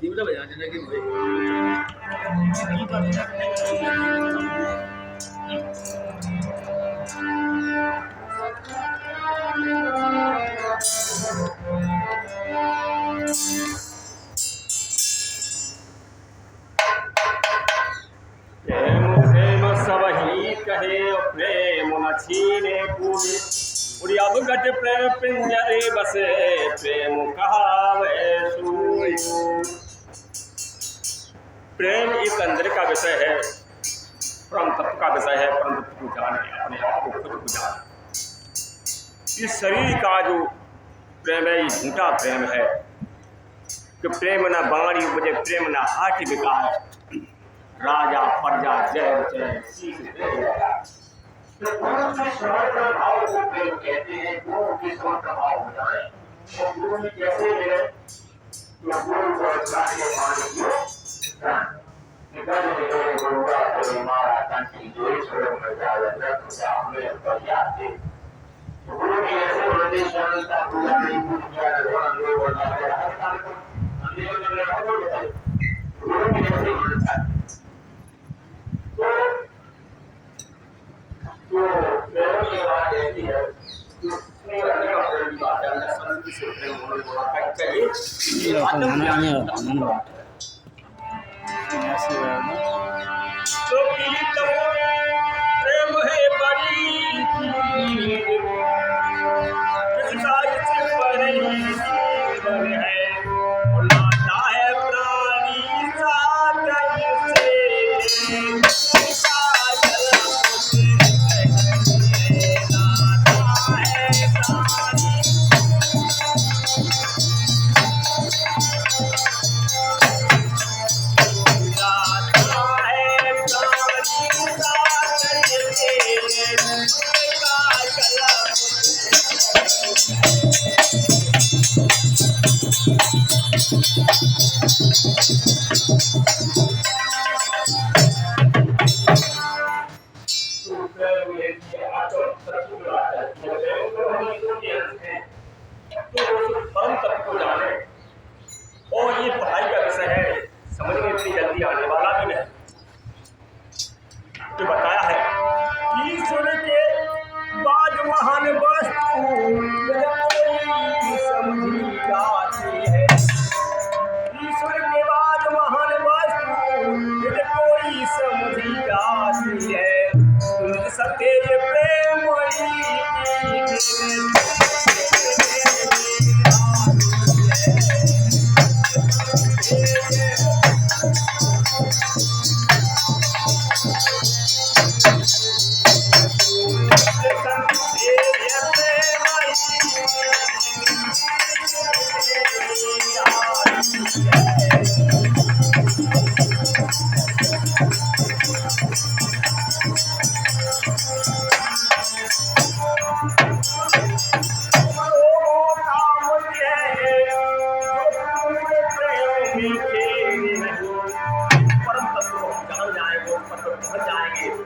तीव्र बजाने लगे भाई। प्रेम प्रेम सब ही कहे प्रेम न छीने पूरे उड़ी अवगत प्रेम पिंजरे बसे प्रेम कहावे सूई। प्रेम एक अंदर का विषय है, परम तत्व का विषय है। परम तत्व को जाने, अपने आप को खुद को जाने। इस शरीर का जो प्रेम है ये झूठा प्रेम है कि प्रेम न बाणी बजे प्रेम न हाथ विकार राजा प्रजा जय जय सीख भाव को प्रेम कहते हैं। गुरु के समान प्रभाव हो जाए और गुरु में कैसे मिले तो गुरु को चाहिए गुरु का परिमाण ताकि गुरु की ऐसे निर्देशनता पूरा नहीं गुरु की ऐसे प्रेम है बड़ी परम तत्व को जाने। और ये पढ़ाई का विषय है, समझ में इतनी जल्दी आने वाला भी नहीं। तो बताया है ईश्वर के बाद महान वस्तु समझी जाती है। ईश्वर के बाद महान वस्तु कोई समझी जाती है। सत्य प्रेम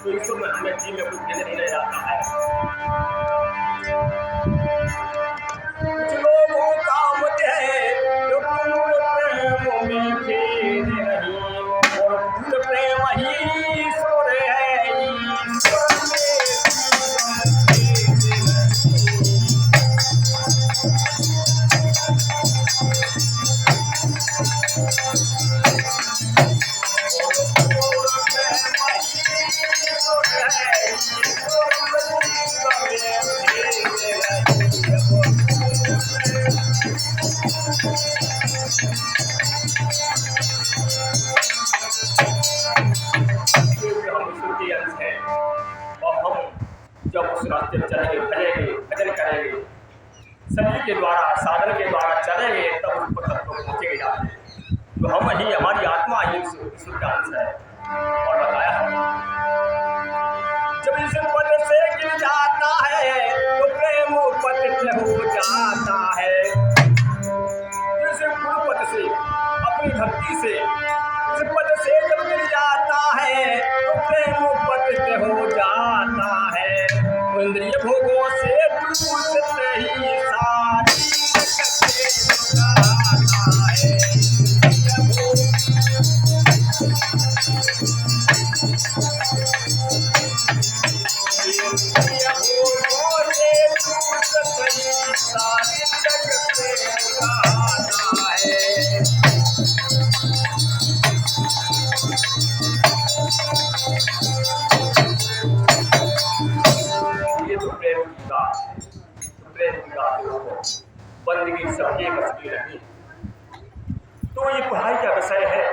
तो ईश्वर में हमें जी में कुछ देने नहीं जाता है। कुछ लोगों का मुझे जो प्रेम में खेल नहीं और खुद प्रेम ही ईश्वर है। जब उस रास्ते में चलेंगे, भजेंगे, भजन करेंगे, सभी के द्वारा साधन के द्वारा चलेंगे, तब उस पद तक पहुँचेंगे जाते हैं। तो हम ही, हमारी आत्मा ही ईश्वर का अंश है। और बताया जब इस पद से गिर जाता है तो प्रेम पतित हो जाता है। इस गुरु पद से, अपनी भक्ति से, इस पद से जब गिर जाता है तो प्रेम पतित हो जाता है। इंद्रिय भोगों से दूर ही सारी बंदगी सबके बस की नहीं। तो ये पढ़ाई का विषय है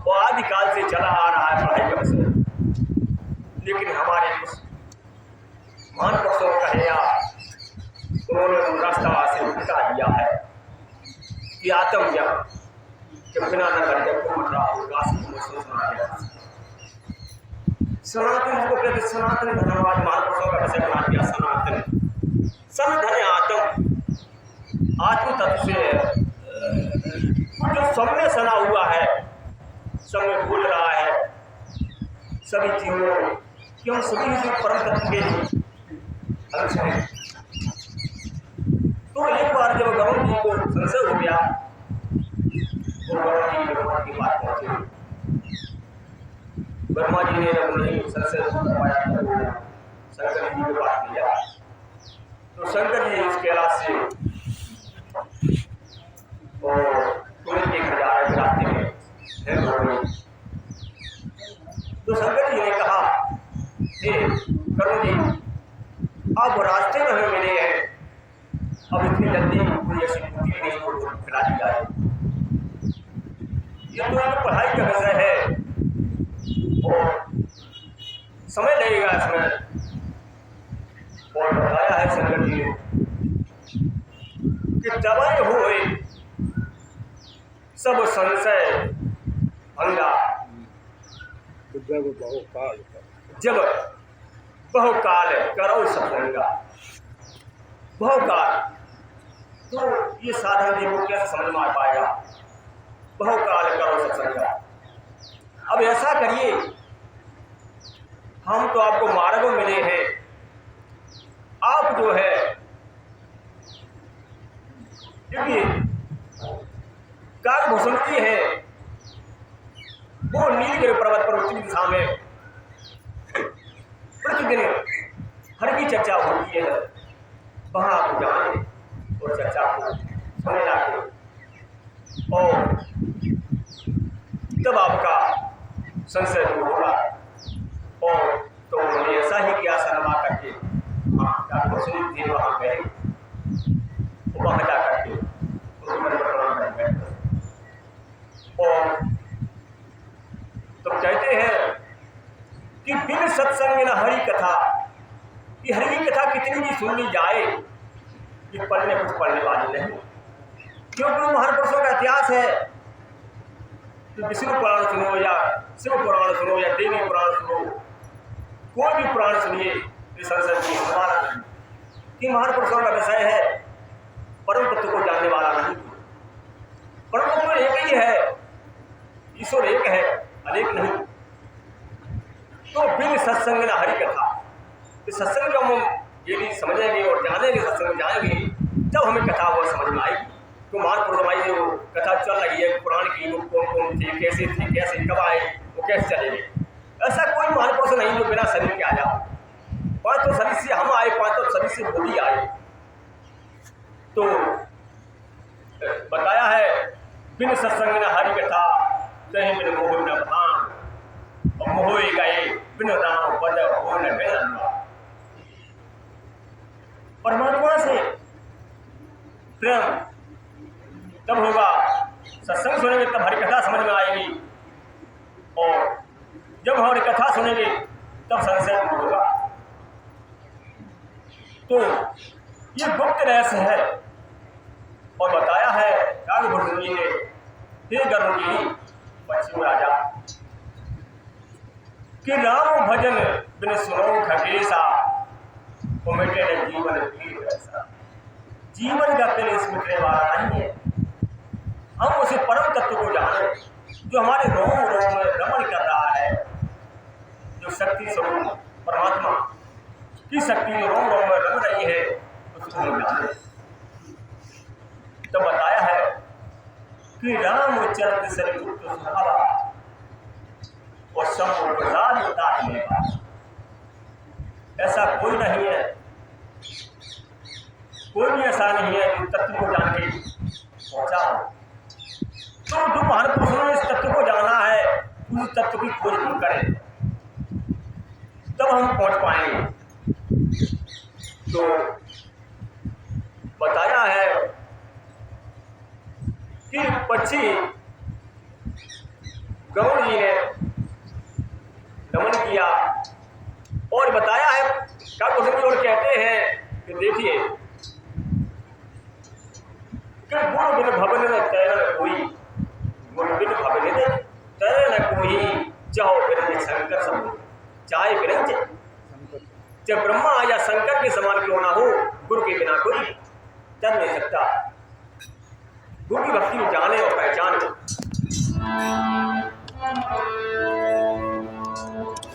और आदिकाल से चला आ रहा है पढ़ाई का विषय। लेकिन हमारे कुछ महान पुरुषों का है उन्होंने रास्ता से उल्टा दिया है कि आत्मज्ञान के बिना न करके सनातन को कहते सनातन धर्मवाद महान पुरुषों का विषय बना दिया। सनातन सन धन आत्म तत्व से जो सब में सना हुआ है, सब में बोल रहा है, सभी चीजों क्यों सभी से परम तत्व के अंश हैं। तो एक बार जब गरुड़ जी को संशय हो गया तो गरुड़ जी भगवान की बात पहुंचे। ब्रह्मा जी ने जब नहीं संशय पाया तो शंकर जी की बात किया। तो शंकर जी इस कैलाश से तुरंत के खजाना के रास्ते में तो शंकर जी ने कहा गरुड़ जी अब रास्ते में हमें मिले हैं, अब इतनी जल्दी कोई ऐसी बुद्धि नहीं को खिला दी जाए। ये तो एक पढ़ाई का विषय है और समय लगेगा इसमें। और बताया है शंकर जी ने कि दवाई हुए सब संशय भंगा जब बहुकाल करो सत्संगा। बहुकाल तो ये साधन देखो कैसे समझ में आ पाएगा। बहुकाल करो सत्संगा। अब ऐसा करिए, हम तो आपको मार्ग में मिले हैं, आप जो है देखिए काकभूषण जी है वो नीलगिरी पर्वत पर उत्तरी दिशा में प्रतिदिन हर की चर्चा होती है। वहां आप जाए और चर्चा को सुने लाके और तब आपका संशय दूर होगा। और तो उन्होंने ऐसा ही किया शर्मा करके काकभूषण जी वहां गए, वहां जा करके और तो कहते हैं कि बिन सत्संग न हरि कथा, कि हरि की कथा कितनी भी सुन ली जाए ये पढ़ने कुछ पढ़ने वाली नहीं। क्योंकि महापुरुषों का इतिहास है कि विष्णु पुराण सुनो या शिव पुराण सुनो या देवी पुराण सुनो, कोई भी पुराण सुनिए इस संसार की हमारा नहीं कि महापुरुषों का विषय है परम तत्व को जानने वाला नहीं। परम तत्व एक ही है, ईश्वर एक है, अनेक नहीं। तो बिन सत्संग न हरि कथा, इस सत्संग जब हम यदि समझेंगे और जानेंगे, सत्संग जाएंगे जब हमें कथा वो समझ में आएगी। तो महापुरुष हमारी जो कथा चल रही है पुराण की, वो कौन कौन थे, कैसे थे, कैसे कब आए, वो कैसे चलेंगे। ऐसा कोई महापुरुष नहीं जो बिना शरीर के आ जाओ। पांच तो शरीर से हम आए, पांच तो शरीर से वो भी आए। तो बताया है बिन सत्संग न हरि कथा कहीं बिन मोह न भान, और मोहे गए बिन राम पद हो न मिलन। परमात्मा से प्रेम तब होगा, सत्संग सुनेंगे तब हरि कथा समझ में आएगी, और जब हमारी कथा सुनेंगे तब संशय दूर होगा। तो ये गुप्त रहस्य है और बताया है काकभूषण जी ने, हे गरुड़ जी पश्चिम राजा, कि राम भजन बिन सुनो खगेशा, तो मिटे जीवन पीर ऐसा। जीवन का तिल इस मिटने वाला नहीं है। हम उसे परम तत्व को जाने जो हमारे रोम रोम में रमण कर रहा है, जो शक्ति स्वरूप परमात्मा की शक्ति जो रोम रोम में रम रही है उसको हम जाने। तो बताया है कि राम चरित सरिपुत्र सुहावा और सब प्रसाद उतार लेगा। ऐसा कोई नहीं है, कोई भी ऐसा नहीं है कि तत्व को जान के पहुंचा हो। तो जो महापुरुषों ने इस तत्व को जाना है उस तत्व की खोज हम करें तब हम पहुंच पाएंगे। तो बताया है कि पक्षी गरुड़ जी ने नमन किया और बताया है। काकुशल और कहते हैं कि देखिए कि गुण बिन भवन न तैरन कोई, गुण बिन भवन न तैरन कोई, चाहो बिरंज शंकर सम चाहे बिरंज चाहे ब्रह्मा या शंकर के समान क्यों ना हो, गुरु के बिना कोई तैर नहीं सकता। गुरु की भक्ति जाने और पहचान